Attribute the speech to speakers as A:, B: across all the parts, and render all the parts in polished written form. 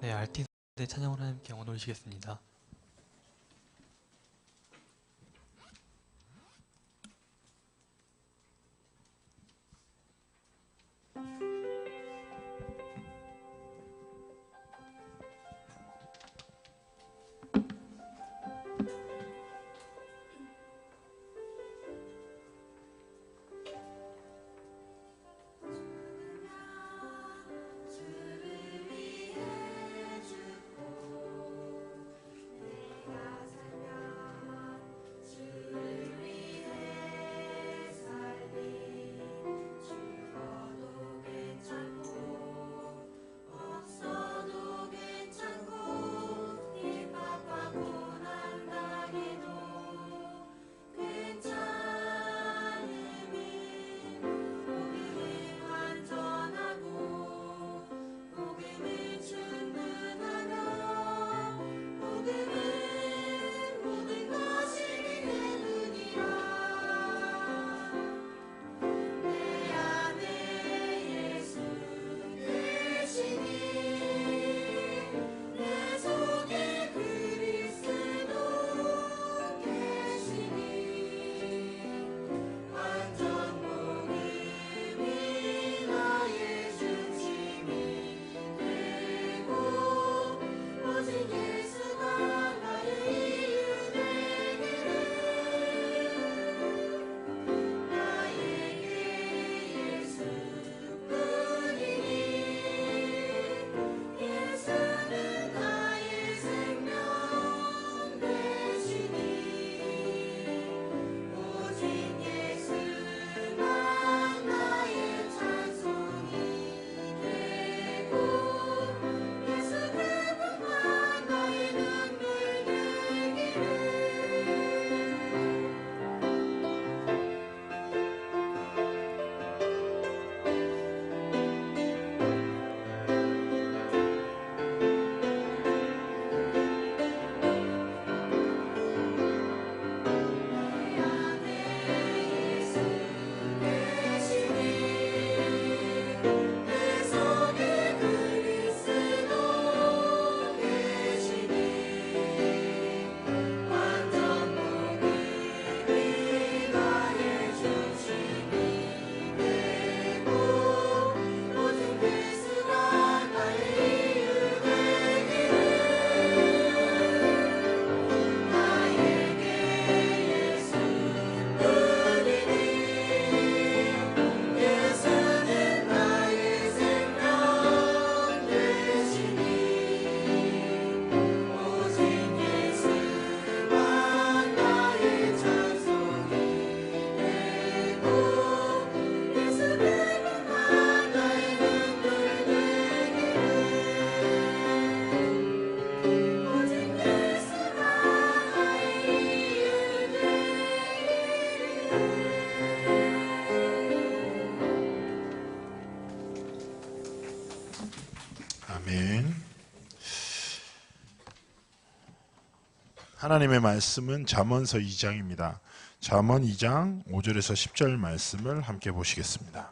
A: 네, RT 대 찬양을 하나님께 영원 올리시겠습니다.
B: 아멘. 하나님의 말씀은 잠언서 2장입니다. 잠언 2장 5절에서 10절 말씀을 함께 보시겠습니다.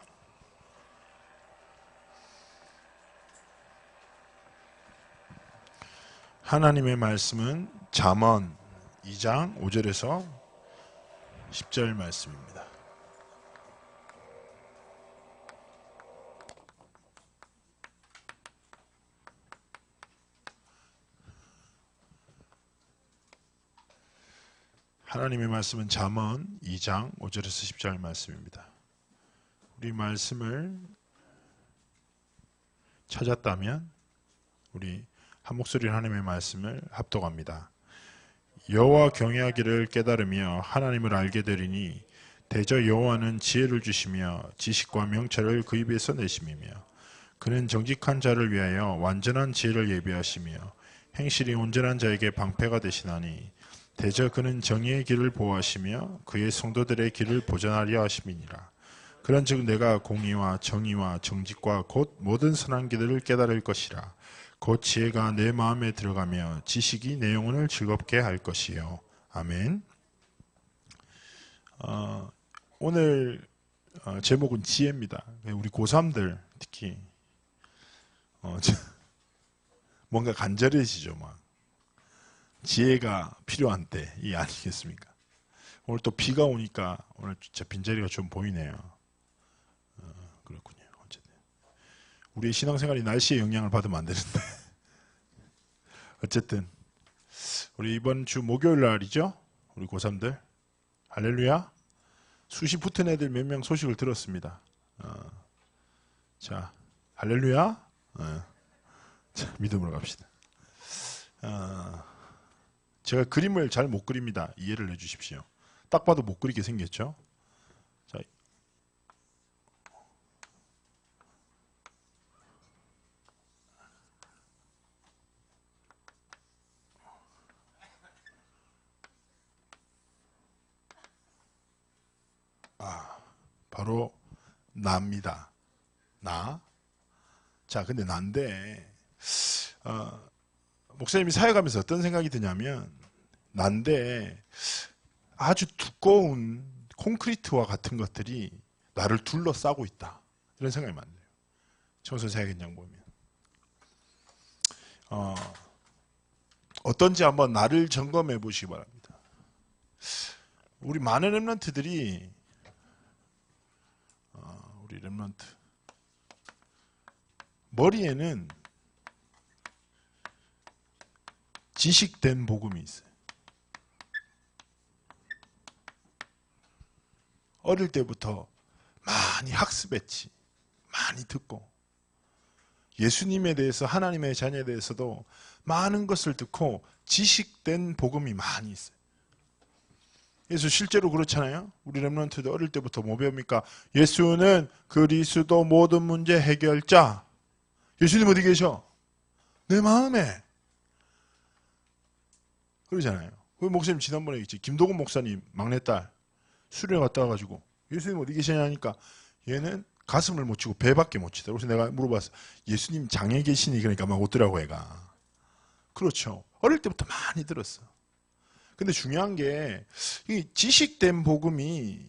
B: 하나님의 말씀은 잠언 2장 5절에서 10절 말씀입니다. 하나님의 말씀은 잠언 2장 5절에서 10절 말씀입니다. 우리 말씀을 찾았다면 우리 한 목소리로 하나님의 말씀을 합독합니다. 여호와 경외하기를 깨달으며 하나님을 알게 되리니 대저 여호와는 지혜를 주시며 지식과 명철을 그 입에서 내심이며 그는 정직한 자를 위하여 완전한 지혜를 예비하시며 행실이 온전한 자에게 방패가 되시나니 대저 그는 정의의 길을 보호하시며 그의 성도들의 길을 보전하려 하심이니라. 그런즉 내가 공의와 정의와 정직과 곧 모든 선한 길을 깨달을 것이라. 곧 지혜가 내 마음에 들어가며 지식이 내 영혼을 즐겁게 할 것이요. 아멘. 오늘 제목은 지혜입니다. 우리 고3들 특히 뭔가 간절해지죠. 막 지혜가 필요한 때 이 아니겠습니까? 오늘 또 비가 오니까 오늘 진짜 빈자리가 좀 보이네요. 그렇군요. 어쨌든 우리의 신앙생활이 날씨의 영향을 받으면 안 되는데 어쨌든 우리 이번 주 목요일 날이죠. 우리 고3들 할렐루야. 수시 붙은 애들 몇 명 소식을 들었습니다. 자 할렐루야. 자, 믿음으로 갑시다. 제가 그림을 잘 못 그립니다. 이해를 해주십시오. 딱 봐도 못 그리게 생겼죠. 자, 바로 나입니다. 나. 자, 근데 난데 목사님이 사역하면서 어떤 생각이 드냐면 난데 아주 두꺼운 콘크리트와 같은 것들이 나를 둘러싸고 있다. 이런 생각이 많네요. 청소 사역 현장 보면 어떤지 한번 나를 점검해 보시기 바랍니다. 우리 많은 렘넌트들이 우리 렘넌트 머리에는 지식된 복음이 있어요. 어릴 때부터 많이 학습했지. 많이 듣고 예수님에 대해서 하나님의 자녀에 대해서도 많은 것을 듣고 지식된 복음이 많이 있어요. 그래서 실제로 그렇잖아요. 우리 렘넌트도 어릴 때부터 뭐 배웁니까? 예수는 그리스도 모든 문제 해결자. 예수님 어디 계셔? 내 마음에. 그러잖아요. 그 목사님 지난번에 있지. 김도근 목사님 막내딸 수련회 갔다 와가지고 예수님 어디 계시냐니까 얘는 가슴을 못 치고 배밖에 못 치더라고. 그래서 내가 물어봤어. 예수님 장에 계시니 그러니까 막 웃더라고 애가. 그렇죠. 어릴 때부터 많이 들었어. 근데 중요한 게 이 지식된 복음이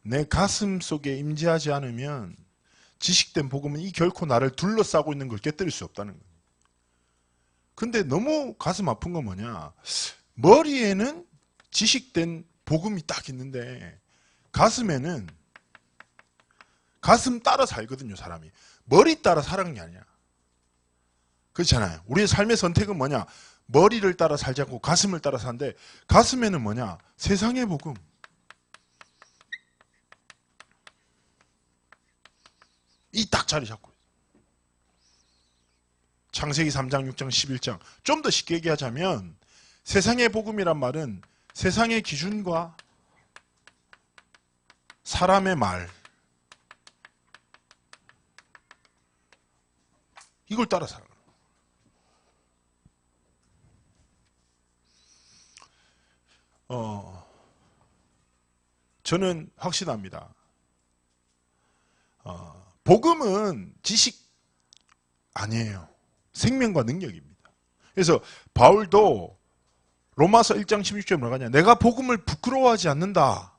B: 내 가슴 속에 임재하지 않으면 지식된 복음은 이 결코 나를 둘러싸고 있는 걸 깨뜨릴 수 없다는 거예요. 근데 너무 가슴 아픈 건 뭐냐? 머리에는 지식된 복음이 딱 있는데 가슴에는 가슴 따라 살거든요, 사람이. 머리 따라 살아가는 게 아니야. 그렇잖아요. 우리의 삶의 선택은 뭐냐? 머리를 따라 살지 않고 가슴을 따라 사는데 가슴에는 뭐냐? 세상의 복음. 이 딱 자리 잡고 있어요. 창세기 3장, 6장, 11장. 좀 더 쉽게 얘기하자면 세상의 복음이란 말은 세상의 기준과 사람의 말 이걸 따라 살아가는 거예요. 저는 확신합니다. 복음은 지식 아니에요. 생명과 능력입니다. 그래서 바울도 로마서 1장 16절에 뭐라고 하냐? 내가 복음을 부끄러워하지 않는다.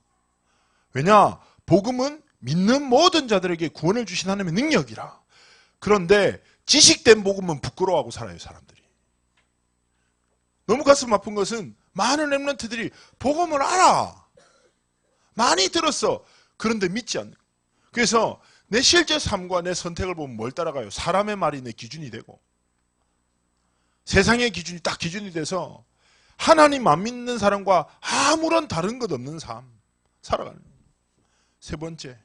B: 왜냐? 복음은 믿는 모든 자들에게 구원을 주신 하나님의 능력이라. 그런데 지식된 복음은 부끄러워하고 살아요, 사람들이. 너무 가슴 아픈 것은 많은 렘넌트들이 복음을 알아. 많이 들었어. 그런데 믿지 않는. 그래서 내 실제 삶과 내 선택을 보면 뭘 따라가요? 사람의 말이 내 기준이 되고 세상의 기준이 딱 기준이 돼서 하나님 안 믿는 사람과 아무런 다른 것 없는 삶 살아가는 거예요. 세 번째,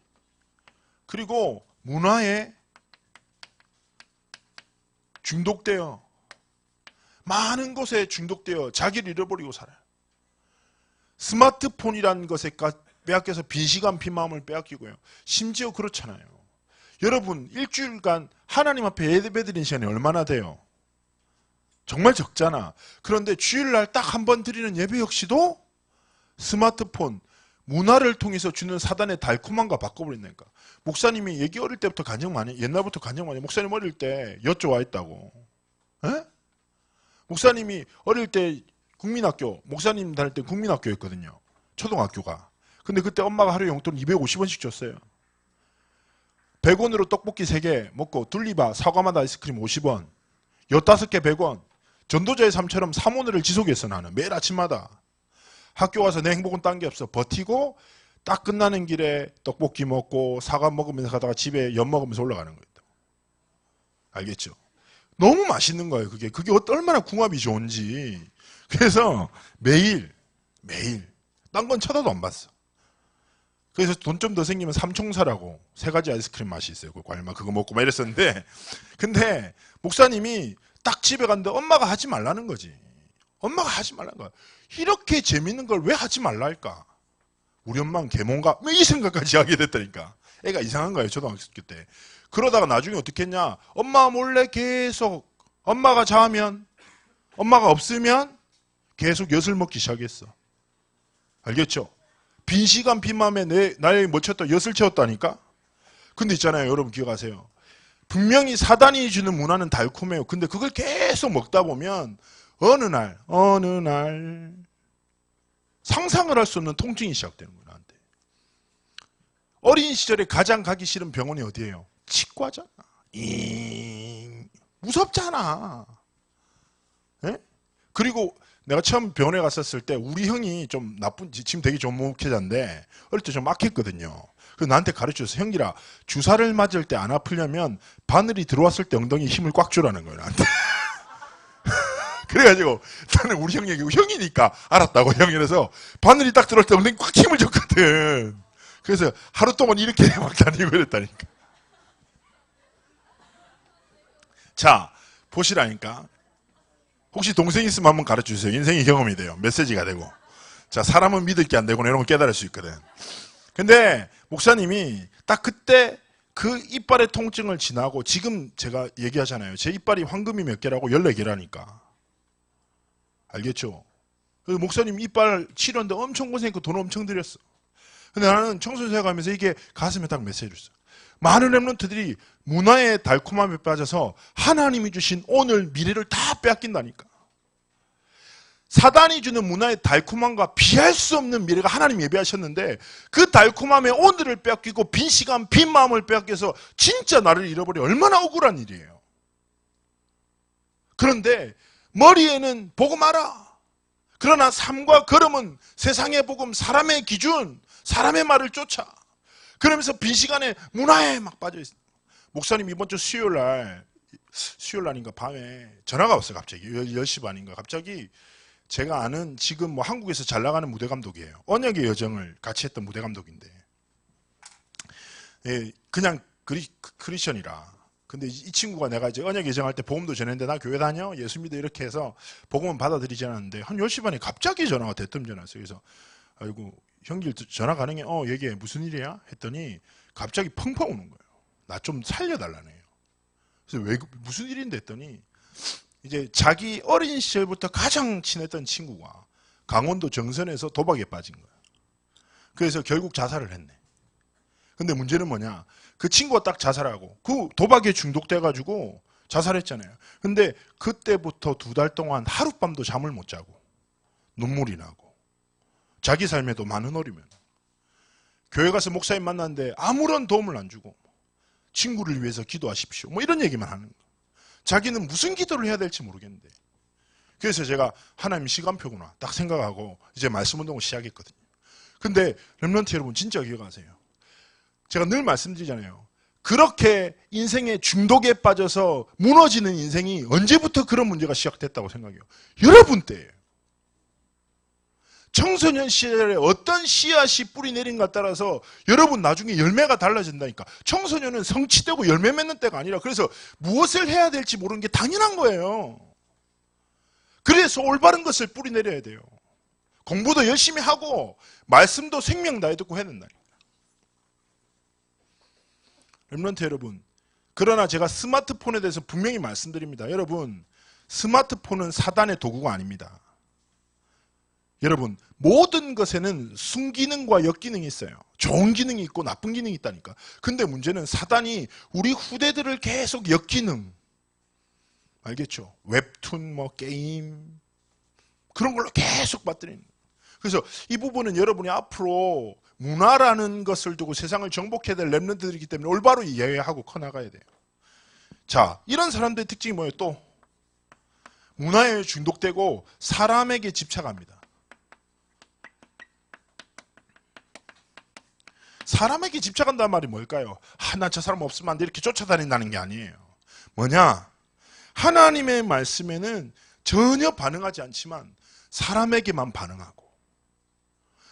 B: 그리고 문화에 중독되어 많은 곳에 중독되어 자기를 잃어버리고 살아요. 스마트폰이라는 것에 빼앗겨서 빈시간 빈마음을 빼앗기고요. 심지어 그렇잖아요. 여러분 일주일간 하나님 앞에 예배드리는 시간이 얼마나 돼요? 정말 적잖아. 그런데 주일날 딱 한 번 드리는 예배 역시도 스마트폰, 문화를 통해서 주는 사단의 달콤함과 바꿔버린다니까. 목사님이 얘기 어릴 때부터 간증 많이, 옛날부터 간증 많이, 목사님 어릴 때 여쭤와 있다고. 에? 목사님이 어릴 때 국민학교, 목사님 다닐 때 국민학교였거든요. 초등학교가. 근데 그때 엄마가 하루에 용돈 250원씩 줬어요. 100원으로 떡볶이 3개 먹고 둘리바 사과맛 아이스크림 50원. 15개 100원. 전도자의 삶처럼 사모늘을 지속했어. 나는 매일 아침마다 학교 가서 내 행복은 딴 게 없어. 버티고 딱 끝나는 길에 떡볶이 먹고 사과 먹으면서 가다가 집에 엿 먹으면서 올라가는 거예요. 알겠죠? 너무 맛있는 거예요. 그게 얼마나 궁합이 좋은지. 그래서 매일 딴 건 쳐다도 안 봤어. 그래서 돈 좀 더 생기면 삼총사라고 3가지 아이스크림 맛이 있어요. 그 과일맛 그거 먹고 막 이랬었는데, 근데 목사님이 딱 집에 갔는데 엄마가 하지 말라는 거지. 엄마가 하지 말라는 거야. 이렇게 재밌는 걸 왜 하지 말라 할까? 우리 엄마는 개몽가? 뭐 이 생각까지 하게 됐다니까. 애가 이상한 거예요. 초등학교 때. 그러다가 나중에 어떻게 했냐? 엄마 몰래 계속 엄마가 자면, 엄마가 없으면 계속 엿을 먹기 시작했어. 알겠죠? 빈 시간 빈 마음에 나의 뭐 쳤다? 엿을 채웠다니까? 근데 있잖아요. 여러분 기억하세요. 분명히 사단이 주는 문화는 달콤해요. 근데 그걸 계속 먹다 보면 어느 날 상상을 할 수 없는 통증이 시작되는 거예요. 나한테. 어린 시절에 가장 가기 싫은 병원이 어디예요? 치과잖아. 무섭잖아. 예? 그리고 내가 처음 병원에 갔었을 때 우리 형이 좀 지금 되게 좀 목회자인데 어릴 때 좀 막혔거든요. 그래서 나한테 가르쳐줘서 형이라 주사를 맞을 때 안 아프려면 바늘이 들어왔을 때 엉덩이에 힘을 꽉 주라는 거예요. 나한테. 그래가지고 나는 우리 형 얘기고 형이니까 알았다고 형이라서 바늘이 딱 들어올 때 엉덩이 꽉 힘을 줬거든. 그래서 하루 동안 이렇게 막 다니고 그랬다니까. 자, 보시라니까. 혹시 동생 있으면 한번 가르쳐주세요. 인생의 경험이 돼요. 메시지가 되고. 자, 사람은 믿을 게 안 되고 이런 걸 깨달을 수 있거든. 근데 목사님이 딱 그때 그 이빨의 통증을 지나고 지금 제가 얘기하잖아요. 제 이빨이 황금이 몇 개라고 14개라니까. 알겠죠? 목사님 이빨 치료하는데 엄청 고생했고 돈 엄청 들였어. 근데 나는 청소년생 가면서 이게 가슴에 딱 메시지를 줬어. 많은 렘넌트들이 문화의 달콤함에 빠져서 하나님이 주신 오늘 미래를 다 빼앗긴다니까. 사단이 주는 문화의 달콤함과 비할 수 없는 미래가 하나님 예배하셨는데 그 달콤함에 오늘을 빼앗기고 빈 시간 빈 마음을 빼앗겨서 진짜 나를 잃어버려. 얼마나 억울한 일이에요. 그런데 머리에는 복음 알아. 그러나 삶과 걸음은 세상의 복음, 사람의 기준, 사람의 말을 쫓아. 그러면서 빈 시간에 문화에 막 빠져있어. 목사님 이번 주 수요일 날인가 밤에 전화가 왔어요. 갑자기 10시 반인가 갑자기. 제가 아는 지금 뭐 한국에서 잘 나가는 무대 감독이에요. 언약의 여정을 같이 했던 무대 감독인데, 예, 그냥 크리스천이라. 근데 이 친구가 내가 이제 언약 여정할 때 복음도 전했는데 나 교회 다녀? 예수 믿어? 이렇게 해서 복음은 받아들이지 않았는데 한 10시 반에 갑자기 전화가 대뜸 전화 왔어요. 그래서 아이고 형길 전화 가능해? 얘기해. 무슨 일이야? 했더니 갑자기 펑펑 오는 거예요. 나 좀 살려달라네요. 그래서 왜 무슨 일인데 했더니 이제 자기 어린 시절부터 가장 친했던 친구가 강원도 정선에서 도박에 빠진 거야. 그래서 결국 자살을 했네. 근데 문제는 뭐냐? 그 친구가 딱 자살하고 그 도박에 중독돼가지고 자살했잖아요. 근데 그때부터 2달 동안 하룻밤도 잠을 못 자고 눈물이 나고 자기 삶에도 많은 어려움. 교회 가서 목사님 만났는데 아무런 도움을 안 주고 친구를 위해서 기도하십시오. 뭐 이런 얘기만 하는 거야. 자기는 무슨 기도를 해야 될지 모르겠는데. 그래서 제가 하나님 시간표구나 딱 생각하고 이제 말씀 운동을 시작했거든요. 근데 렘넌트 여러분 진짜 기억하세요. 제가 늘 말씀드리잖아요. 그렇게 인생의 중독에 빠져서 무너지는 인생이 언제부터 그런 문제가 시작됐다고 생각해요. 여러분 때예요. 청소년 시절에 어떤 씨앗이 뿌리 내린 것 따라서 여러분 나중에 열매가 달라진다니까. 청소년은 성취되고 열매 맺는 때가 아니라 그래서 무엇을 해야 될지 모르는 게 당연한 거예요. 그래서 올바른 것을 뿌리 내려야 돼요. 공부도 열심히 하고 말씀도 생명 다해 듣고 해야 된다니까. 렘넌트 여러분, 그러나 제가 스마트폰에 대해서 분명히 말씀드립니다. 여러분, 스마트폰은 사단의 도구가 아닙니다. 여러분, 모든 것에는 순기능과 역기능이 있어요. 좋은 기능이 있고 나쁜 기능이 있다니까. 근데 문제는 사단이 우리 후대들을 계속 역기능, 알겠죠? 웹툰, 뭐 게임 그런 걸로 계속 빠뜨리는 거예요. 그래서 이 부분은 여러분이 앞으로 문화라는 것을 두고 세상을 정복해야 될 렘넌트들이기 때문에 올바로 이해하고 커나가야 돼요. 자, 이런 사람들의 특징이 뭐예요? 또 문화에 중독되고 사람에게 집착합니다. 사람에게 집착한다는 말이 뭘까요? 나 저 사람 없으면 안 돼 이렇게 쫓아다닌다는 게 아니에요. 뭐냐? 하나님의 말씀에는 전혀 반응하지 않지만 사람에게만 반응하고,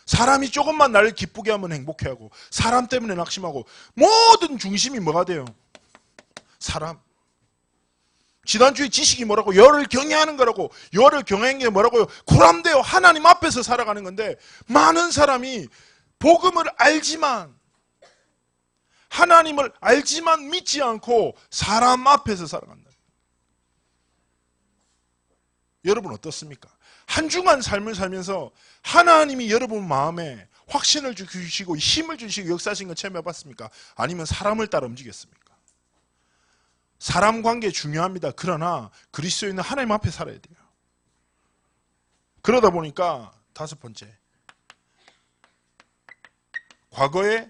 B: 사람이 조금만 나를 기쁘게 하면 행복해하고, 사람 때문에 낙심하고, 모든 중심이 뭐가 돼요? 사람. 지난주에 지식이 뭐라고? 열을 경외하는 거라고. 열을 경외하는 게 뭐라고요? 코람데요. 하나님 앞에서 살아가는 건데, 많은 사람이 복음을 알지만, 하나님을 알지만 믿지 않고 사람 앞에서 살아간다. 여러분 어떻습니까? 한 주간 삶을 살면서 하나님이 여러분 마음에 확신을 주시고 힘을 주시고 역사하신 거 체험해 봤습니까? 아니면 사람을 따라 움직였습니까? 사람 관계 중요합니다. 그러나 그리스도인은 하나님 앞에 살아야 돼요. 그러다 보니까 다섯 번째, 과거에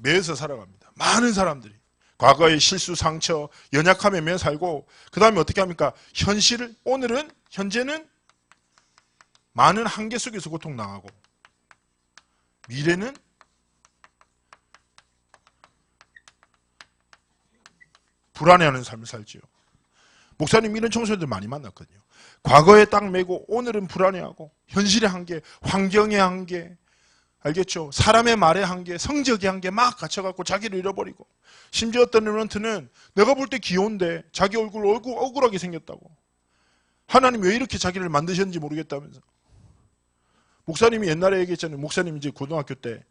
B: 매여서 살아갑니다. 많은 사람들이 과거의 실수, 상처, 연약함에 매여 살고, 그 다음에 어떻게 합니까? 현실을, 오늘은, 현재는 많은 한계 속에서 고통당하고, 미래는 불안해하는 삶을 살지요. 목사님 이런 청소년들 많이 만났거든요. 과거에 딱 매고 오늘은 불안해하고, 현실의 한계, 환경의 한계, 알겠죠? 사람의 말의 한계, 성적의 한계 막 갇혀갖고 자기를 잃어버리고, 심지어 어떤 렘넌트는 내가 볼 때 귀여운데 자기 얼굴 억울하게 생겼다고. 하나님 왜 이렇게 자기를 만드셨는지 모르겠다면서. 목사님이 옛날에 얘기했잖아요. 목사님 이제 고등학교 때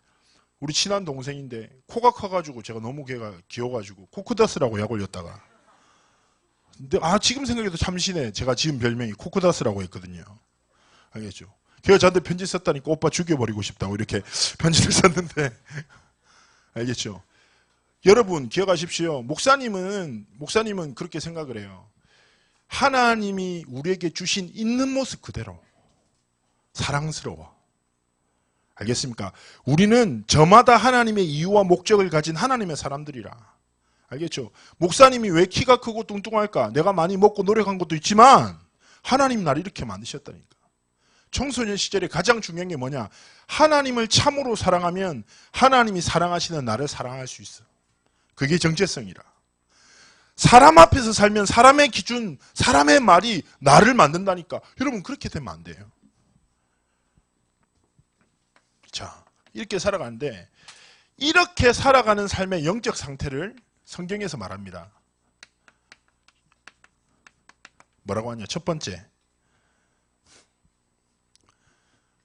B: 우리 친한 동생인데 코가 커가지고 제가 너무 걔가 귀여워가지고 코크다스라고 약 올렸다가, 근데 지금 생각해도 참신해. 제가 지금 별명이 코크다스라고 했거든요. 알겠죠? 걔가 저한테 편지 썼다니까 오빠 죽여버리고 싶다고 이렇게 편지를 썼는데 알겠죠? 여러분 기억하십시오. 목사님은 그렇게 생각을 해요. 하나님이 우리에게 주신 있는 모습 그대로 사랑스러워. 알겠습니까? 우리는 저마다 하나님의 이유와 목적을 가진 하나님의 사람들이라. 알겠죠? 목사님이 왜 키가 크고 뚱뚱할까? 내가 많이 먹고 노력한 것도 있지만 하나님 나를 이렇게 만드셨다니까. 청소년 시절에 가장 중요한 게 뭐냐? 하나님을 참으로 사랑하면 하나님이 사랑하시는 나를 사랑할 수 있어. 그게 정체성이라. 사람 앞에서 살면 사람의 기준, 사람의 말이 나를 만든다니까. 여러분 그렇게 되면 안 돼요. 자, 이렇게 살아가는데, 이렇게 살아가는 삶의 영적 상태를 성경에서 말합니다. 뭐라고 하냐? 첫 번째,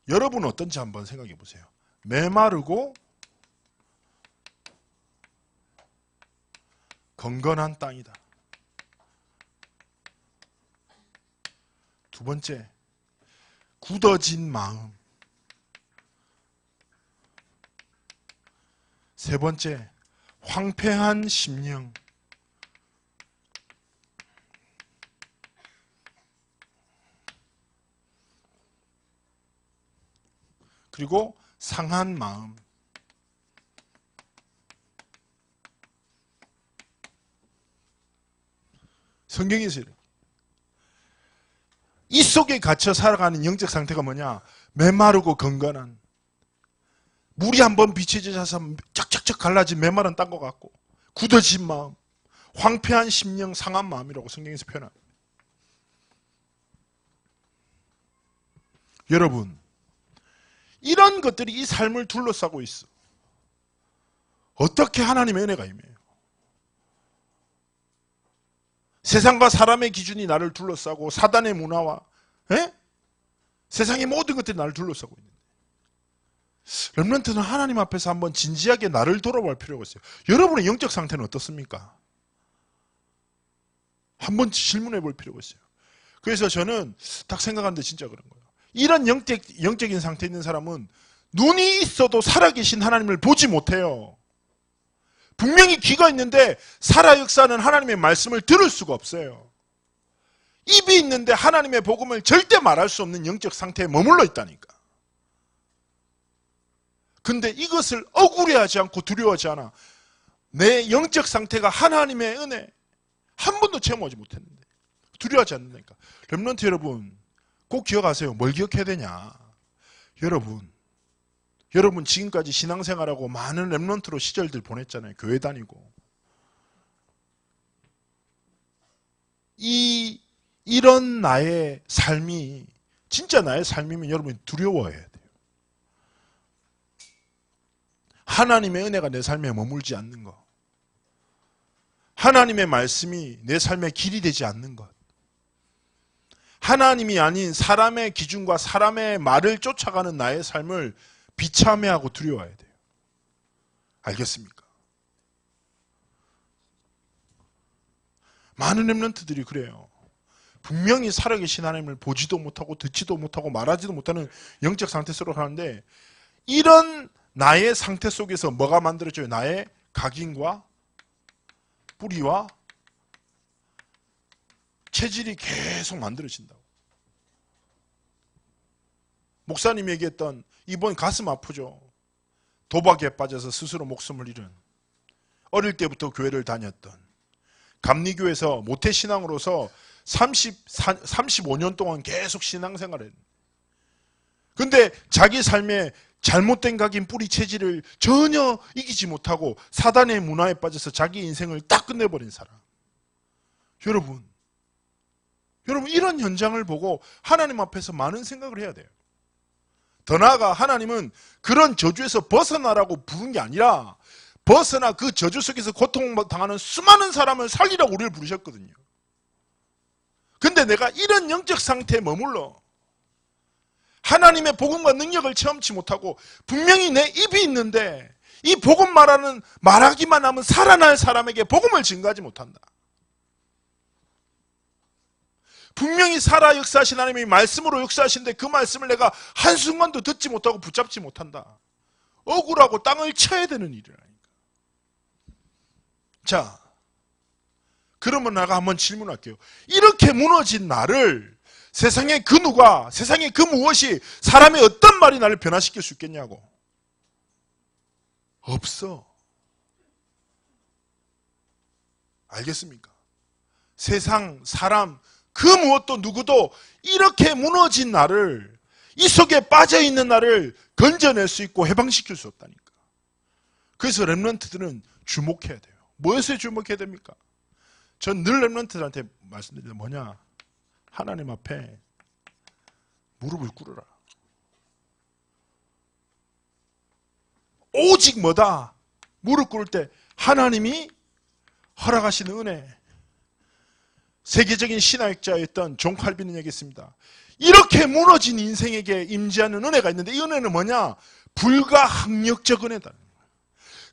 B: 여러분은 어떤지 한번 생각해 보세요. 메마르고 건건한 땅이다. 두 번째, 굳어진 마음. 세 번째, 황폐한 심령. 그리고 상한 마음. 성경에서 이 속에 갇혀 살아가는 영적 상태가 뭐냐? 메마르고 건건한, 물이 한번 비춰져서 쩍쩍쩍 갈라진 메마른 땅과 같고, 굳어진 마음, 황폐한 심령, 상한 마음이라고 성경에서 표현합니다. 여러분, 이런 것들이 이 삶을 둘러싸고 있어. 어떻게 하나님의 은혜가 임해요? 세상과 사람의 기준이 나를 둘러싸고, 사단의 문화와 세상의 모든 것들이 나를 둘러싸고 있는데, 렘넌트는 하나님 앞에서 한번 진지하게 나를 돌아볼 필요가 있어요. 여러분의 영적 상태는 어떻습니까? 한번 질문해 볼 필요가 있어요. 그래서 저는 딱 생각하는데 진짜 그런 거예요. 이런 영적인 상태에 있는 사람은 눈이 있어도 살아계신 하나님을 보지 못해요. 분명히 귀가 있는데 살아 역사하는 하나님의 말씀을 들을 수가 없어요. 입이 있는데 하나님의 복음을 절대 말할 수 없는 영적 상태에 머물러 있다니까. 근데 이것을 억울해하지 않고 두려워하지 않아. 내 영적 상태가 하나님의 은혜 한 번도 체험하지 못했는데, 두려워하지 않는다니까. 렘넌트 여러분, 꼭 기억하세요. 뭘 기억해야 되냐. 여러분 지금까지 신앙생활하고 많은 렘넌트로 시절들 보냈잖아요. 교회 다니고. 이런 나의 삶이 진짜 나의 삶이면 여러분이 두려워해야 돼요. 하나님의 은혜가 내 삶에 머물지 않는 것. 하나님의 말씀이 내 삶의 길이 되지 않는 것. 하나님이 아닌 사람의 기준과 사람의 말을 쫓아가는 나의 삶을 비참해하고 두려워해야 돼요. 알겠습니까? 많은 렘넌트들이 그래요. 분명히 살아계신 하나님을 보지도 못하고 듣지도 못하고 말하지도 못하는 영적 상태 속으로 가는데, 이런 나의 상태 속에서 뭐가 만들어져요? 나의 각인과 뿌리와 체질이 계속 만들어진다고. 목사님이 얘기했던, 이번 가슴 아프죠. 도박에 빠져서 스스로 목숨을 잃은, 어릴 때부터 교회를 다녔던, 감리교에서 모태신앙으로서 35년 동안 계속 신앙생활을 했는데, 근데 자기 삶에 잘못된 각인 뿌리 체질을 전혀 이기지 못하고 사단의 문화에 빠져서 자기 인생을 딱 끝내버린 사람. 여러분 이런 현장을 보고 하나님 앞에서 많은 생각을 해야 돼요. 더 나아가 하나님은 그런 저주에서 벗어나라고 부른 게 아니라, 벗어나 그 저주 속에서 고통당하는 수많은 사람을 살리라고 우리를 부르셨거든요. 근데 내가 이런 영적 상태에 머물러 하나님의 복음과 능력을 체험치 못하고, 분명히 내 입이 있는데 이 복음 말하기만 하면 살아날 사람에게 복음을 증거하지 못한다. 분명히 살아 역사하신 하나님이 말씀으로 역사하시는데 그 말씀을 내가 한순간도 듣지 못하고 붙잡지 못한다. 억울하고 땅을 쳐야 되는 일이라니까. 자, 그러면 내가 한번 질문할게요. 이렇게 무너진 나를 세상의 그 누가, 세상의 그 무엇이, 사람의 어떤 말이 나를 변화시킬 수 있겠냐고. 없어. 알겠습니까? 세상, 사람, 그 무엇도 누구도 이렇게 무너진 나를, 이 속에 빠져있는 나를 건져낼 수 있고 해방시킬 수 없다니까. 그래서 렘넌트들은 주목해야 돼요. 무엇에 주목해야 됩니까? 전 늘 렘넌트들한테 말씀드리는 뭐냐? 하나님 앞에 무릎을 꿇어라. 오직 뭐다? 무릎 꿇을 때 하나님이 허락하시는 은혜. 세계적인 신학자였던 존 칼빈은 얘기했습니다. 이렇게 무너진 인생에게 임재하는 은혜가 있는데, 이 은혜는 뭐냐? 불가항력적 은혜다.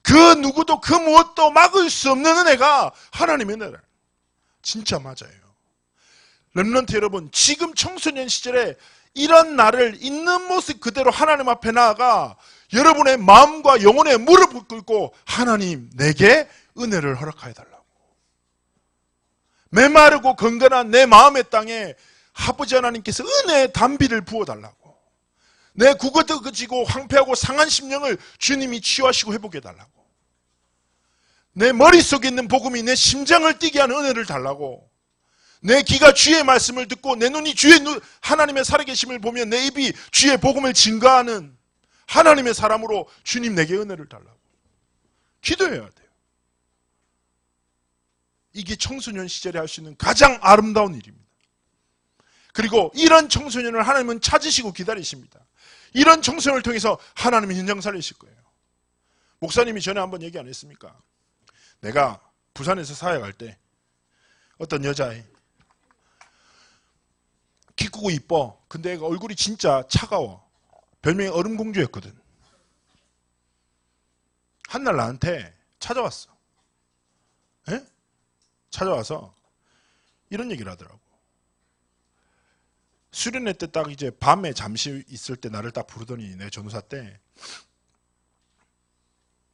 B: 그 누구도 그 무엇도 막을 수 없는 은혜가 하나님의 은혜다. 진짜 맞아요. 렘넌트 여러분, 지금 청소년 시절에 이런 나를 있는 모습 그대로 하나님 앞에 나아가 여러분의 마음과 영혼에 무릎을 꿇고, 하나님 내게 은혜를 허락하여 달라고. 메마르고 건건한 내 마음의 땅에 아버지 하나님께서 은혜의 단비를 부어달라고. 내 구거지고 황폐하고 상한 심령을 주님이 치유하시고 회복해 달라고. 내 머릿속에 있는 복음이 내 심장을 뛰게 하는 은혜를 달라고. 내 귀가 주의 말씀을 듣고 내 눈이 하나님의 살아계심을 보며 내 입이 주의 복음을 증거하는 하나님의 사람으로 주님 내게 은혜를 달라고 기도해야 돼요. 이게 청소년 시절에 할 수 있는 가장 아름다운 일입니다. 그리고 이런 청소년을 하나님은 찾으시고 기다리십니다. 이런 청소년을 통해서 하나님이 현장 살리실 거예요. 목사님이 전에 한번 얘기 안 했습니까? 내가 부산에서 사역할 때 어떤 여자애, 키 크고 이뻐. 근데 애가 얼굴이 진짜 차가워. 별명이 얼음공주였거든. 한날 나한테 찾아왔어. 에? 찾아와서 이런 얘기를 하더라고. 수련회 때 딱 이제 밤에 잠시 있을 때 나를 딱 부르더니, 내 전도사 때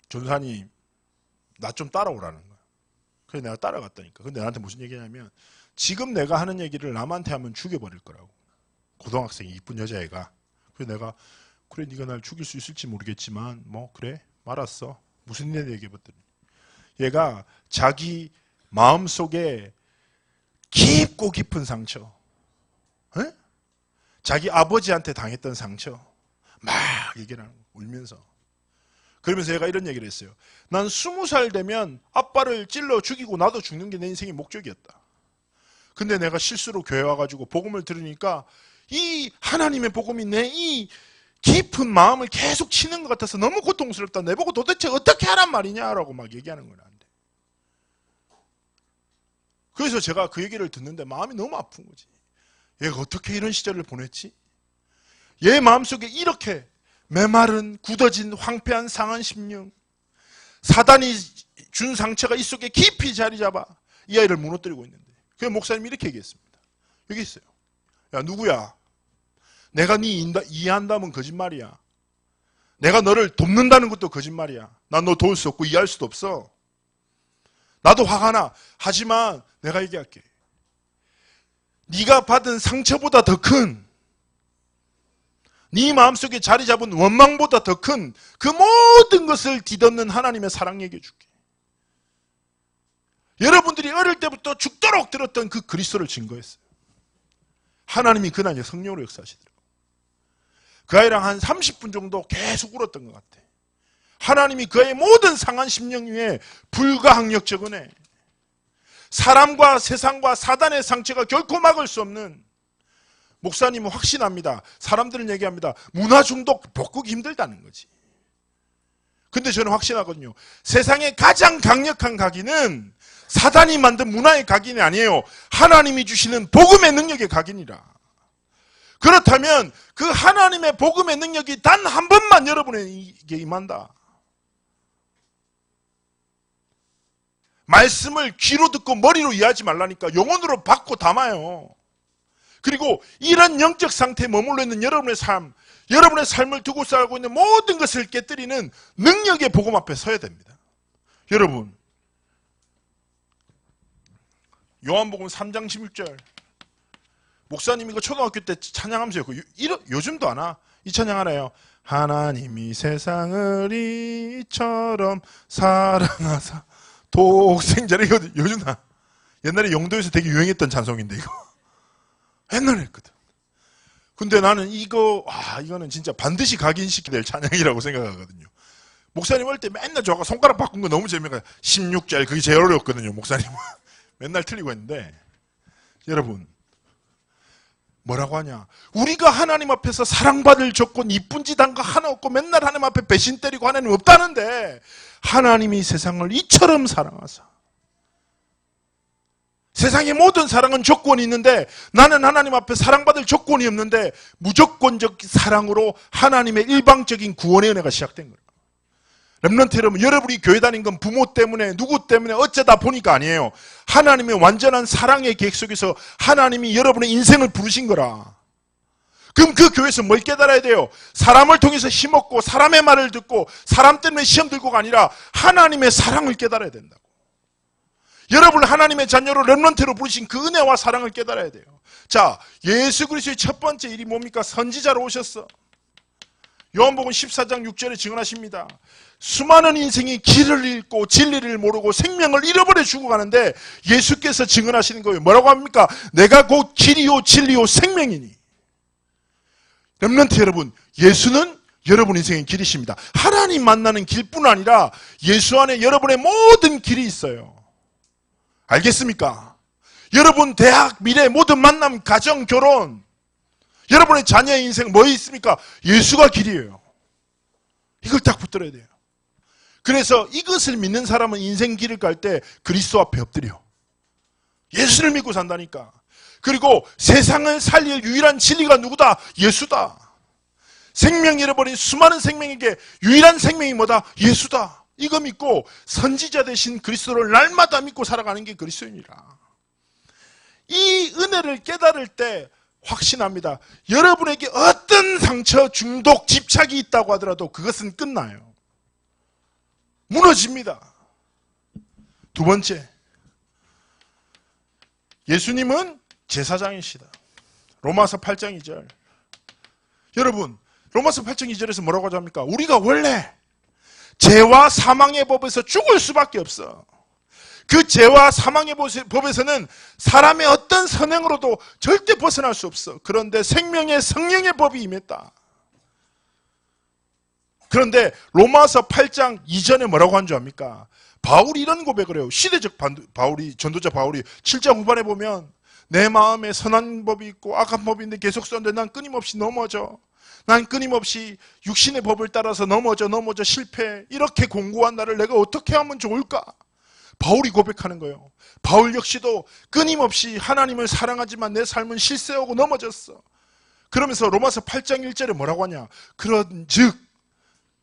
B: 전도사님 나 좀 따라오라는 거야. 그래서 내가 따라갔다니까. 근데 나한테 무슨 얘기냐면, 지금 내가 하는 얘기를 남한테 하면 죽여버릴 거라고. 고등학생이 이쁜 여자애가. 그래서 내가, 그래 네가 날 죽일 수 있을지 모르겠지만 뭐 그래 말았어. 무슨 일 얘기해봤더니, 얘가 자기 마음속에 깊고 깊고 깊은 상처, 에? 자기 아버지한테 당했던 상처 막 얘기를 하는 거예요. 울면서. 그러면서 얘가 이런 얘기를 했어요. 난 20살 되면 아빠를 찔러 죽이고 나도 죽는 게 내 인생의 목적이었다. 근데 내가 실수로 교회 와가지고 복음을 들으니까 이 하나님의 복음이 내 이 깊은 마음을 계속 치는 것 같아서 너무 고통스럽다. 내보고 도대체 어떻게 하란 말이냐라고 막 얘기하는 거야. 그래서 제가 그 얘기를 듣는데 마음이 너무 아픈 거지. 얘가 어떻게 이런 시절을 보냈지? 얘 마음속에 이렇게 메마른 굳어진 황폐한 상한 심령, 사단이 준 상처가 이 속에 깊이 자리 잡아 이 아이를 무너뜨리고 있는데, 그 목사님이 이렇게 얘기했습니다. 여기 있어요. 야, 누구야? 내가 네 이해한다면 거짓말이야. 내가 너를 돕는다는 것도 거짓말이야. 난 너 도울 수 없고 이해할 수도 없어. 나도 화가 나. 하지만 내가 얘기할게. 네가 받은 상처보다 더 큰, 네 마음속에 자리 잡은 원망보다 더 큰 그 모든 것을 뒤덮는 하나님의 사랑 얘기해 줄게. 여러분들이 어릴 때부터 죽도록 들었던 그 그리스도를 증거했어요. 하나님이 그날 성령으로 역사하시더라고요. 그 아이랑 한 30분 정도 계속 울었던 것 같아. 하나님이 그의 모든 상한 심령 위에 불가항력적 은혜, 사람과 세상과 사단의 상처가 결코 막을 수 없는, 목사님은 확신합니다. 사람들은 얘기합니다. 문화 중독 바꾸기 힘들다는 거지. 근데 저는 확신하거든요. 세상의 가장 강력한 각인은 사단이 만든 문화의 각인이 아니에요. 하나님이 주시는 복음의 능력의 각인이라. 그렇다면 그 하나님의 복음의 능력이 단 한 번만 여러분에게 임한다. 말씀을 귀로 듣고 머리로 이해하지 말라니까. 영혼으로 받고 담아요. 그리고 이런 영적 상태에 머물러 있는 여러분의 삶, 여러분의 삶을 두고 살고 있는 모든 것을 깨뜨리는 능력의 복음 앞에 서야 됩니다. 여러분, 요한복음 3장 16절, 목사님 이거 초등학교 때 찬양하면서 요즘도 하나? 이 찬양 하나요. 하나님이 세상을 이처럼 사랑하사 독생자를, 이거 요즘 나 옛날에 영도에서 되게 유행했던 찬송인데 이거 옛날에 했거든. 근데 나는 이거는 진짜 반드시 각인시켜야 될 찬양이라고 생각하거든요. 목사님 할 때 맨날 저가 손가락 바꾼 거 너무 재미가 16절 그게 제일 어려웠거든요. 목사님은 맨날 틀리고 했는데, 여러분 뭐라고 하냐? 우리가 하나님 앞에서 사랑받을 조건, 이쁜 짓 한 거 하나 없고 맨날 하나님 앞에 배신 때리고 하나님 없다는데, 하나님이 세상을 이처럼 사랑하사. 세상의 모든 사랑은 조건이 있는데 나는 하나님 앞에 사랑받을 조건이 없는데 무조건적 사랑으로 하나님의 일방적인 구원의 은혜가 시작된 거예요. 렘넌트 여러분, 여러분이 교회 다닌 건 부모 때문에 누구 때문에 어쩌다 보니까 아니에요. 하나님의 완전한 사랑의 계획 속에서 하나님이 여러분의 인생을 부르신 거라. 그럼 그 교회에서 뭘 깨달아야 돼요? 사람을 통해서 힘없고 사람의 말을 듣고 사람 때문에 시험 들고가 아니라 하나님의 사랑을 깨달아야 된다고. 여러분을 하나님의 자녀로 렘넌트로 부르신 그 은혜와 사랑을 깨달아야 돼요. 자, 예수 그리스도의 첫 번째 일이 뭡니까? 선지자로 오셨어. 요한복음 14장 6절에 증언하십니다. 수많은 인생이 길을 잃고 진리를 모르고 생명을 잃어버려 죽어가는데 예수께서 증언하시는 거예요. 뭐라고 합니까? 내가 곧 길이요 진리요 생명이니. 렘넌트 여러분, 예수는 여러분 인생의 길이십니다. 하나님 만나는 길뿐 아니라 예수 안에 여러분의 모든 길이 있어요. 알겠습니까? 여러분 대학, 미래, 모든 만남, 가정, 결혼, 여러분의 자녀의 인생 뭐 있습니까? 예수가 길이에요. 이걸 딱 붙들어야 돼요. 그래서 이것을 믿는 사람은 인생 길을 갈 때 그리스도 앞에 엎드려. 예수를 믿고 산다니까. 그리고 세상을 살릴 유일한 진리가 누구다? 예수다. 생명 잃어버린 수많은 생명에게 유일한 생명이 뭐다? 예수다. 이거 믿고 선지자 되신 그리스도를 날마다 믿고 살아가는 게 그리스도인이라. 이 은혜를 깨달을 때 확신합니다. 여러분에게 어떤 상처, 중독, 집착이 있다고 하더라도 그것은 끝나요. 무너집니다. 두 번째, 예수님은 제사장이시다. 로마서 8장 2절. 여러분, 로마서 8장 2절에서 뭐라고 합니까? 우리가 원래 죄와 사망의 법에서 죽을 수밖에 없어. 그 죄와 사망의 법에서는 사람의 어떤 선행으로도 절대 벗어날 수 없어. 그런데 생명의 성령의 법이 임했다. 그런데 로마서 8장 이전에 뭐라고 한 줄 압니까? 바울이 이런 고백을 해요. 시대적 바울이, 전도자 바울이 7장 후반에 보면 내 마음에 선한 법이 있고 악한 법이 있는데 계속 썼는데 난 끊임없이 넘어져. 난 끊임없이 육신의 법을 따라서 넘어져 실패해. 이렇게 공고한 나를 내가 어떻게 하면 좋을까? 바울이 고백하는 거예요. 바울 역시도 끊임없이 하나님을 사랑하지만 내 삶은 실세하고 넘어졌어. 그러면서 로마서 8장 1절에 뭐라고 하냐? 그런즉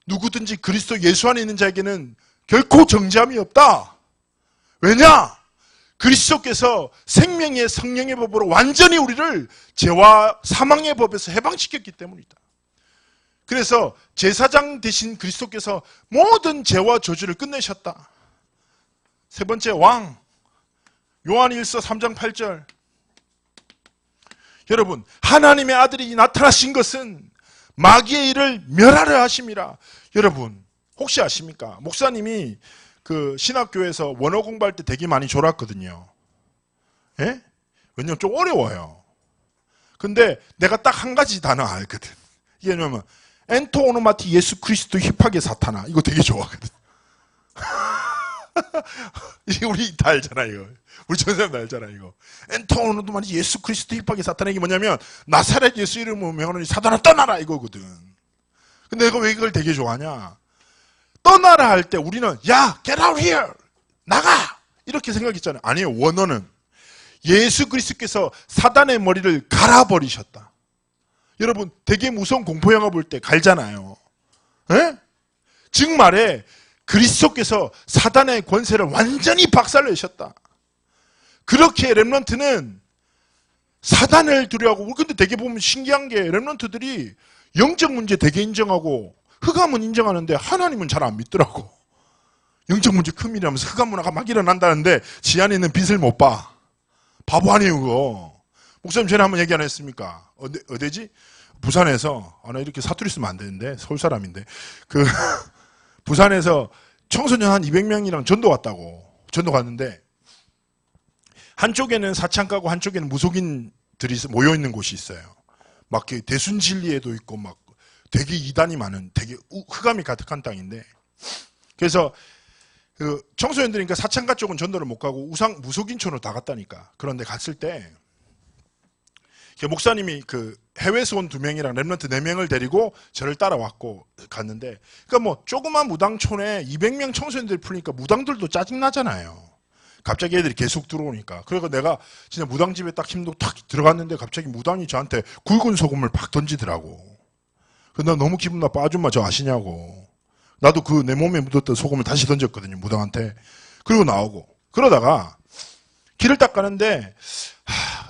B: 누구든지 그리스도 예수 안에 있는 자에게는 결코 정죄함이 없다. 왜냐? 그리스도께서 생명의 성령의 법으로 완전히 우리를 죄와 사망의 법에서 해방시켰기 때문이다. 그래서 제사장 대신 그리스도께서 모든 죄와 저주를 끝내셨다. 세 번째 왕, 요한일서 3장 8절. 여러분, 하나님의 아들이 나타나신 것은 마귀의 일을 멸하려 하심이라. 여러분, 혹시 아십니까? 목사님이 그 신학교에서 원어 공부할 때 되게 많이 졸았거든요. 예? 왜냐면 좀 어려워요. 근데 내가 딱 한 가지 단어 알거든. 이게 뭐냐면 엔토 오노마티 예수 그리스도 힙하게 사타나. 이거 되게 좋아하거든. 이게 우리 다 알잖아, 이거. 우리 전사람 다 알잖아, 이거. 엔토 오노마티 예수 그리스도 힙하게 사타나. 이게 뭐냐면 나사렛 예수 이름으로 명하노니 사단아 떠나라 이거거든. 근데 내가 왜 이걸 되게 좋아하냐? 떠나라 할 때 우리는 야, get out here! 나가! 이렇게 생각했잖아요. 아니에요. 원어는 예수 그리스도께서 사단의 머리를 갈아버리셨다. 여러분, 되게 무서운 공포영화 볼 때 갈잖아요. 에? 즉 말해 그리스도께서 사단의 권세를 완전히 박살내셨다. 그렇게 렘넌트는 사단을 두려워하고, 근데 되게 보면 신기한 게 렘넌트들이 영적 문제 되게 인정하고 흑암은 인정하는데 하나님은 잘 안 믿더라고. 영적 문제 큰일이라면서 흑암 문화가 막 일어난다는데 지 안에 있는 빛을 못 봐. 바보 아니에요 그거. 목사님 전에 한번 얘기 안 했습니까? 어디지? 부산에서, 나 이렇게 사투리 쓰면 안 되는데 서울 사람인데 그 부산에서 청소년 한 200명이랑 전도 갔다고. 전도 갔는데 한쪽에는 사창가고 한쪽에는 무속인들이 모여 있는 곳이 있어요. 막 대순진리에도 있고 막 되게 이단이 많은 되게 흑암이 가득한 땅인데, 그래서 그 청소년들이니까 사창가 쪽은 전도를 못 가고 무속인촌으로 다 갔다니까. 그런데 갔을 때 목사님이 그 해외에서 온 2명이랑 렘넌트 4명을 데리고 저를 따라왔고 갔는데, 그러니까 뭐 조그만 무당촌에 200명 청소년들이 풀니까 무당들도 짜증나잖아요. 갑자기 애들이 계속 들어오니까. 그래서 내가 진짜 무당집에 딱 힘도 탁 들어갔는데 갑자기 무당이 저한테 굵은 소금을 팍 던지더라고. 나 너무 기분 나빠. 아줌마 저 아시냐고. 나도 그 내 몸에 묻었던 소금을 다시 던졌거든요, 무당한테. 그리고 나오고. 그러다가 길을 딱 가는데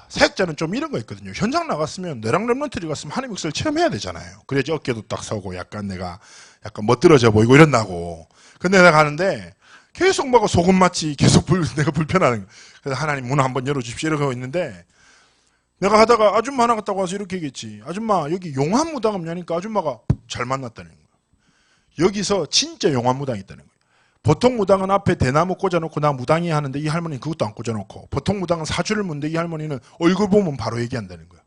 B: 사역자는 좀 이런 거 있거든요. 현장 나갔으면 내랑 렘넌트리 갔으면 하나님의 역사를 체험해야 되잖아요. 그래야지 어깨도 딱 서고 약간 내가 약간 멋들어져 보이고 이런다고. 근데 내가 가는데 계속 막 소금 맛이 계속 내가 불편하는 거예요. 그래서 하나님 문 한번 열어주십시오 이러고 있는데, 내가 하다가 아줌마 하나 갔다고 와서 이렇게 얘기했지. 아줌마 여기 용한 무당 없냐니까 아줌마가 잘 만났다는 거예요. 여기서 진짜 용한 무당이 있다는 거예요. 보통 무당은 앞에 대나무 꽂아놓고 나 무당이 하는데 이 할머니는 그것도 안 꽂아놓고, 보통 무당은 사주를 묻는데 이 할머니는 얼굴 보면 바로 얘기한다는 거예요.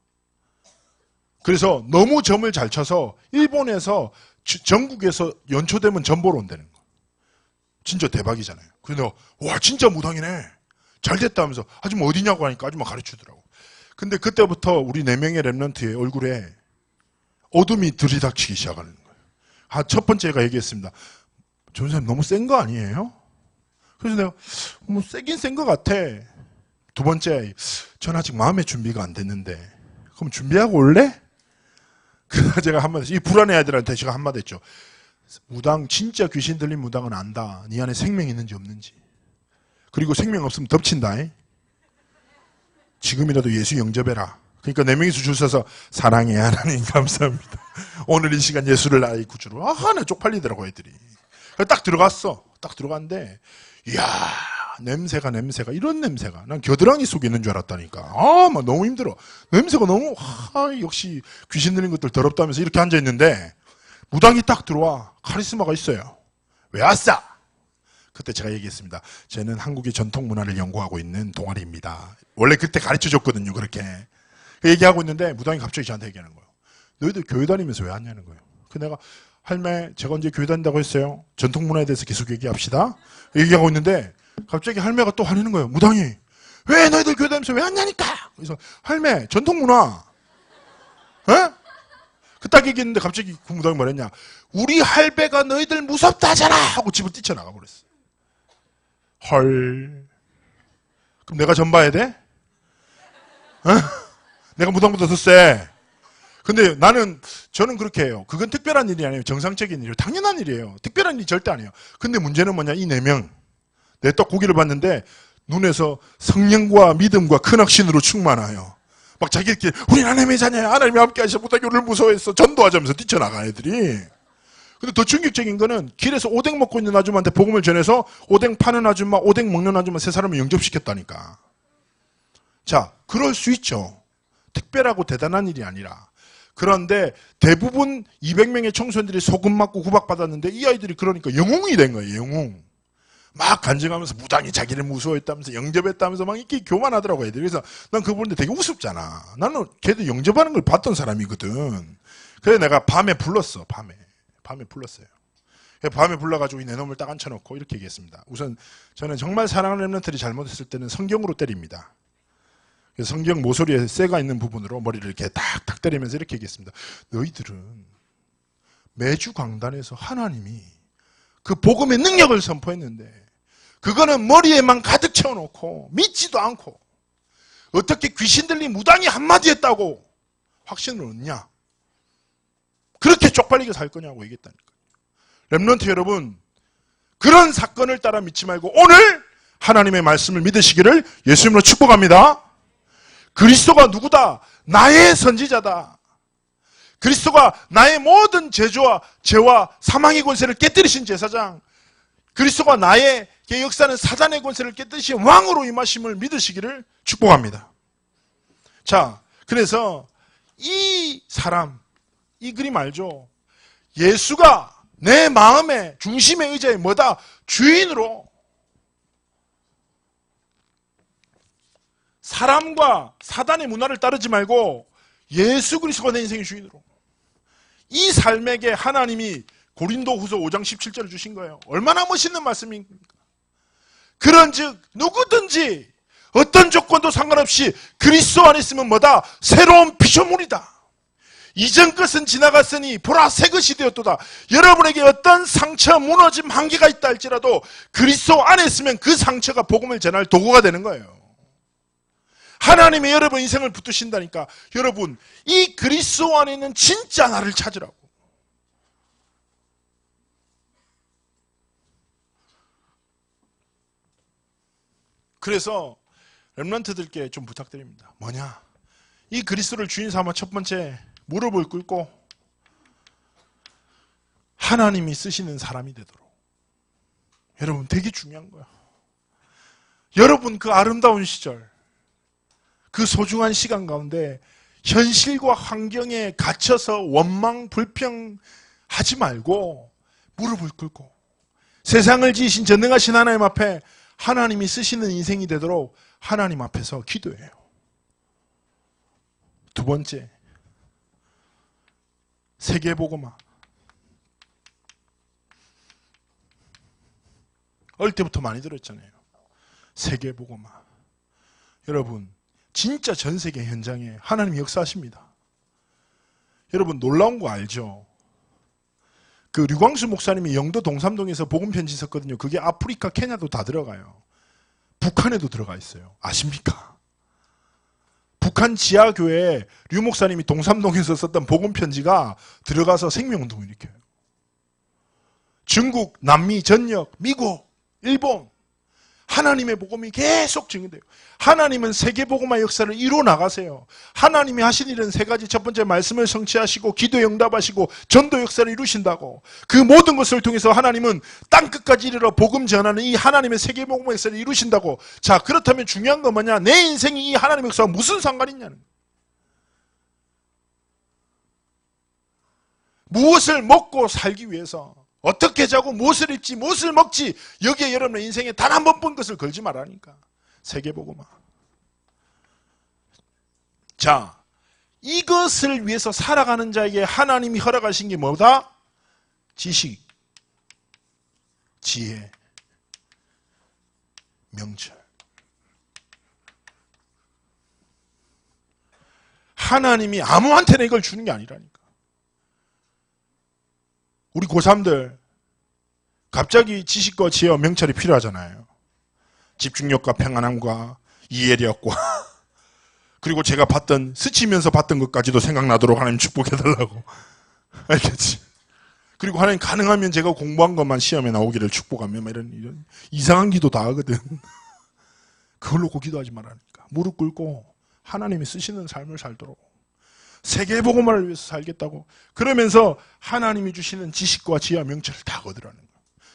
B: 그래서 너무 점을 잘 쳐서 일본에서 전국에서 연초되면 점 보러 온다는 거예요. 진짜 대박이잖아요. 그래서 와 진짜 무당이네. 잘 됐다 하면서 아줌마 어디냐고 하니까 아줌마 가르쳐주더라고. 근데 그때부터 우리 4명의 렘넌트의 얼굴에 어둠이 들이닥치기 시작하는 거예요. 첫 번째가 얘기했습니다. 전사님 너무 센 거 아니에요? 그래서 내가 뭐 세긴 센 거 같아. 두 번째, 전 아직 마음의 준비가 안 됐는데 그럼 준비하고 올래? 그래서 제가 한마디, 이 불안해 아이들한테 제가 한마디 했죠. 무당, 진짜 귀신 들린 무당은 안다. 네 안에 생명이 있는지 없는지. 그리고 생명 없으면 덮친다. 지금이라도 예수 영접해라. 그러니까 4명이서 줄 서서 사랑해 하나님 감사합니다. 오늘 이 시간 예수를 나의 구주로. 나 쪽팔리더라고 애들이. 딱 들어갔어. 딱 들어갔는데 이야 냄새가 이런 냄새가. 난 겨드랑이 속에 있는 줄 알았다니까. 막 너무 힘들어. 냄새가 너무 역시 귀신 들린 것들 더럽다면서 이렇게 앉아있는데 무당이 딱 들어와. 카리스마가 있어요. 왜 왔어? 그때 제가 얘기했습니다. 저는 한국의 전통 문화를 연구하고 있는 동아리입니다. 원래 그때 가르쳐 줬거든요. 그렇게. 얘기하고 있는데 무당이 갑자기 저한테 얘기하는 거예요. 너희들 교회 다니면서 왜 왔냐는 거예요. 그 내가 할매 제가 언제 교회 다닌다고 했어요. 전통 문화에 대해서 계속 얘기합시다. 얘기하고 있는데 갑자기 할매가 또 화내는 거예요. 무당이 왜 너희들 교회 다니면서 왜 왔냐니까. 그래서 할매 전통 문화 그 딱 얘기했는데 갑자기 그 무당이 말했냐. 우리 할배가 너희들 무섭다 하잖아 하고 집을 뛰쳐나가 버렸어. 헐. 그럼 내가 전 봐야 돼? 내가 무당보다 더 세. 근데 저는 그렇게 해요. 그건 특별한 일이 아니에요. 정상적인 일이에요. 당연한 일이에요. 특별한 일이 절대 아니에요. 근데 문제는 뭐냐. 이 4명. 내 떡 고기를 봤는데 눈에서 성령과 믿음과 큰 확신으로 충만하여. 막 자기들끼리 우리는 하나님의 자녀야. 하나님이 함께 하셔. 무당교를 무서워했어. 전도하자면서 뛰쳐나가 애들이. 근데 더 충격적인 거는 길에서 오뎅 먹고 있는 아줌마한테 복음을 전해서 오뎅 파는 아줌마, 오뎅 먹는 아줌마 3사람을 영접시켰다니까. 자, 그럴 수 있죠. 특별하고 대단한 일이 아니라. 그런데 대부분 200명의 청소년들이 소금 맞고 구박받았는데 이 아이들이 그러니까 영웅이 된 거예요. 영웅. 막 간증하면서 무당이 자기를 무서워했다면서 영접했다면서 막 이렇게 교만하더라고 애들이. 그래서 난 그거 보는데 되게 우습잖아. 나는 걔들 영접하는 걸 봤던 사람이거든. 그래서 내가 밤에 불렀어. 밤에 불렀어요. 밤에 불러가지고 이 내 놈을 딱 앉혀놓고 이렇게 얘기했습니다. 우선 저는 정말 사랑하는 랩런트들이 잘못했을 때는 성경으로 때립니다. 그래서 성경 모서리에 쇠가 있는 부분으로 머리를 이렇게 탁탁 때리면서 이렇게 얘기했습니다. 너희들은 매주 강단에서 하나님이 그 복음의 능력을 선포했는데 그거는 머리에만 가득 채워놓고 믿지도 않고 어떻게 귀신 들린 무당이 한마디 했다고 확신을 얻냐. 그렇게 쪽팔리게 살 거냐고 얘기했다니까요. 랩런트 여러분, 그런 사건을 따라 믿지 말고 오늘 하나님의 말씀을 믿으시기를 예수님으로 축복합니다. 그리스도가 누구다? 나의 선지자다. 그리스도가 나의 모든 죄와 사망의 권세를 깨뜨리신 제사장, 그리스도가 나의 역사는 사단의 권세를 깨뜨리신 왕으로 임하심을 믿으시기를 축복합니다. 자, 그래서 이 사람, 이 그림 알죠? 예수가 내 마음의 중심의 의자에 뭐다? 주인으로. 사람과 사단의 문화를 따르지 말고 예수 그리스도가 내 인생의 주인으로. 이 삶에게 하나님이 고린도후서 5장 17절을 주신 거예요. 얼마나 멋있는 말씀입니까? 그런즉 누구든지 어떤 조건도 상관없이 그리스도 안에 있으면 뭐다? 새로운 피조물이다. 이전 것은 지나갔으니 보라 새 것이 되었도다. 여러분에게 어떤 상처, 무너짐, 한계가 있다 할지라도 그리스도 안에 있으면 그 상처가 복음을 전할 도구가 되는 거예요. 하나님이 여러분 인생을 붙드신다니까. 여러분, 이 그리스도 안에 있는 진짜 나를 찾으라고. 그래서 렘넌트들께 좀 부탁드립니다. 뭐냐? 이 그리스도를 주인 삼아 첫 번째 무릎을 꿇고 하나님이 쓰시는 사람이 되도록. 여러분, 되게 중요한 거야. 여러분, 그 아름다운 시절, 그 소중한 시간 가운데 현실과 환경에 갇혀서 원망, 불평하지 말고 무릎을 꿇고 세상을 지으신 전능하신 하나님 앞에 하나님이 쓰시는 인생이 되도록 하나님 앞에서 기도해요. 두 번째, 세계복음화. 어릴 때부터 많이 들었잖아요. 세계복음화. 여러분, 진짜 전 세계 현장에 하나님이 역사하십니다. 여러분, 놀라운 거 알죠? 그 류광수 목사님이 영도 동삼동에서 복음 편지 썼거든요. 그게 아프리카, 케냐도 다 들어가요. 북한에도 들어가 있어요. 아십니까? 북한 지하교회에 류 목사님이 동삼동에서 썼던 복음 편지가 들어가서 생명운동을 일으켜요. 중국, 남미, 전역, 미국, 일본, 하나님의 복음이 계속 증언돼요. 하나님은 세계복음화 역사를 이루어 나가세요. 하나님이 하신 일은 세 가지. 첫 번째, 말씀을 성취하시고 기도에 응답하시고 전도 역사를 이루신다고. 그 모든 것을 통해서 하나님은 땅끝까지 이르러 복음 전하는 이 하나님의 세계복음화 역사를 이루신다고. 자, 그렇다면 중요한 건 뭐냐? 내 인생이 이 하나님의 역사와 무슨 상관이 있냐는 거예요. 무엇을 먹고 살기 위해서 어떻게 자고 무엇을 입지 무엇을 먹지 여기에 여러분의 인생에 단 한 번뿐 것을 걸지 말라니까. 세계복음화. 자, 이것을 위해서 살아가는 자에게 하나님이 허락하신 게 뭐다? 지식, 지혜, 명철. 하나님이 아무한테나 이걸 주는 게 아니라니까. 우리 고3들 갑자기 지식과 지혜와 명철이 필요하잖아요. 집중력과 평안함과 이해력과 그리고 제가 봤던 스치면서 봤던 것까지도 생각나도록 하나님 축복해달라고. 알겠지? 그리고 하나님 가능하면 제가 공부한 것만 시험에 나오기를 축복하며 이런 이상한 기도 다 하거든. 그걸 놓고 기도하지 말라니까. 무릎 꿇고 하나님이 쓰시는 삶을 살도록. 세계복음화를 위해서 살겠다고. 그러면서 하나님이 주시는 지식과 지혜와 명철을 다 얻으라는 거야.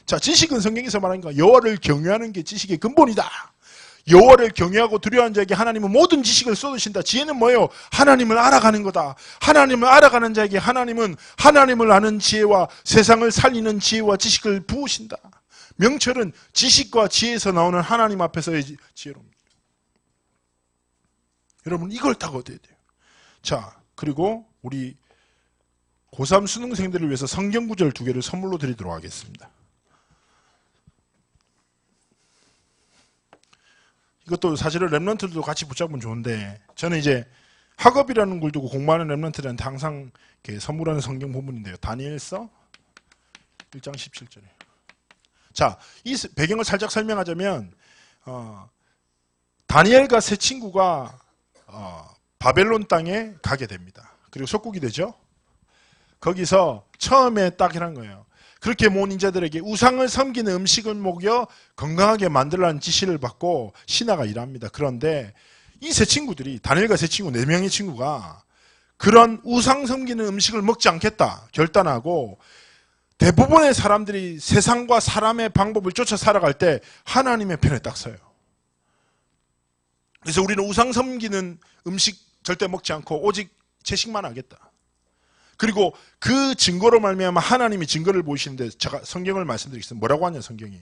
B: 자, 지식은 성경에서 말하니까 여호와를 경외하는 게 지식의 근본이다. 여호와를 경외하고 두려워하는 자에게 하나님은 모든 지식을 쏟으신다. 지혜는 뭐예요? 하나님을 알아가는 거다. 하나님을 알아가는 자에게 하나님은 하나님을 아는 지혜와 세상을 살리는 지혜와 지식을 부으신다. 명철은 지식과 지혜에서 나오는 하나님 앞에서의 지혜로입니다. 여러분 이걸 다 얻어야 돼요. 자, 그리고 우리 고3 수능생들을 위해서 성경 구절 2개를 선물로 드리도록 하겠습니다. 이것도 사실은 랩런트들도 같이 붙잡으면 좋은데 저는 이제 학업이라는 걸 두고 공부하는 랩런트들한테 항상 이렇게 선물하는 성경 본문인데요. 다니엘서 1장 17절이에요. 자, 이 배경을 살짝 설명하자면 다니엘과 세 친구가 바벨론 땅에 가게 됩니다. 그리고 속국이 되죠. 거기서 처음에 딱 이런 거예요. 그렇게 모은 인자들에게 우상을 섬기는 음식을 먹여 건강하게 만들라는 지시를 받고 신하가 일합니다. 그런데 이 세 친구들이 다니엘과 세 친구 4명의 친구가 그런 우상 섬기는 음식을 먹지 않겠다 결단하고 대부분의 사람들이 세상과 사람의 방법을 쫓아 살아갈 때 하나님의 편에 딱 서요. 그래서 우리는 우상 섬기는 음식 절대 먹지 않고 오직 채식만 하겠다. 그리고 그 증거로 말미암아 하나님이 증거를 보이시는데 제가 성경을 말씀드리겠습니다. 뭐라고 하냐 성경이.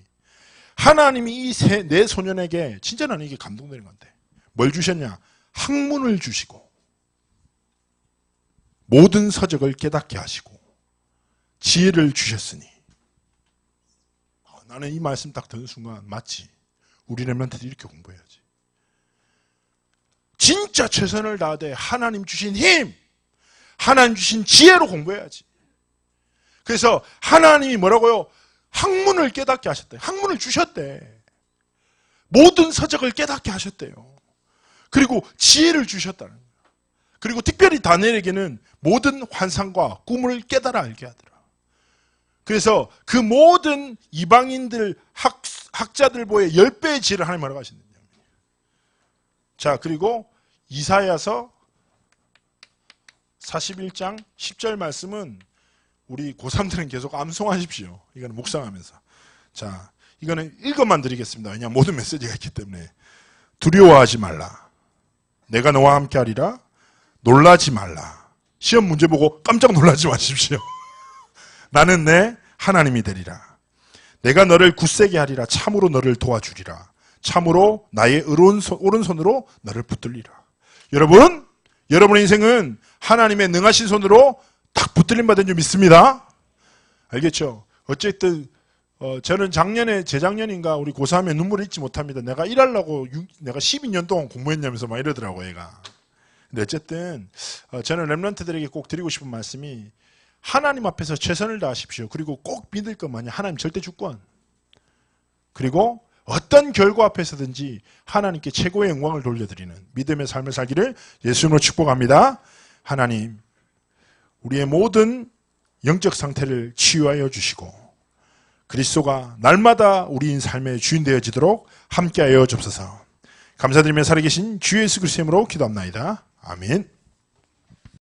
B: 하나님이 이 네 소년에게 진짜 나는 이게 감동되는 건데 뭘 주셨냐. 학문을 주시고 모든 서적을 깨닫게 하시고 지혜를 주셨으니 나는 이 말씀 딱 듣는 순간 맞지. 우리 랩런트들이 이렇게 공부해야지. 진짜 최선을 다하되 하나님 주신 힘 하나님 주신 지혜로 공부해야지. 그래서 하나님이 뭐라고요? 학문을 깨닫게 하셨대요. 학문을 주셨대. 모든 서적을 깨닫게 하셨대요. 그리고 지혜를 주셨다는 거예요. 그리고 특별히 다니엘에게는 모든 환상과 꿈을 깨달아 알게 하더라. 그래서 그 모든 이방인들 학자들 보에 10배의 지혜를 하나님 하라고 하신대요. 자, 그리고 이사야서 41장 10절 말씀은 우리 고3들은 계속 암송하십시오. 이거는 묵상하면서. 자, 이거는 읽어만 드리겠습니다. 왜냐하면 모든 메시지가 있기 때문에. 두려워하지 말라. 내가 너와 함께 하리라. 놀라지 말라. 시험 문제 보고 깜짝 놀라지 마십시오. 나는 내 하나님이 되리라. 내가 너를 굳세게 하리라. 참으로 너를 도와주리라. 참으로 나의 오른손으로 너를 붙들리라. 여러분의 인생은 하나님의 능하신 손으로 딱 붙들림 받은 줄 믿습니다. 알겠죠? 어쨌든 저는 재작년인가 우리 고3에 눈물을 잊지 못합니다. 내가 일하려고 내가 12년 동안 공부했냐면서 막 이러더라고 얘가. 근데 어쨌든 저는 랩런트들에게 꼭 드리고 싶은 말씀이 하나님 앞에서 최선을 다하십시오. 그리고 꼭 믿을 것만이 하나님 절대 주권. 그리고 어떤 결과 앞에서든지 하나님께 최고의 영광을 돌려드리는 믿음의 삶을 살기를 예수님으로 축복합니다. 하나님, 우리의 모든 영적 상태를 치유하여 주시고 그리스도가 날마다 우리 삶의 주인 되어지도록 함께하여 주옵소서. 감사드리며 살아계신 주 예수 그리스도의 이름으로 기도합나이다. 아멘.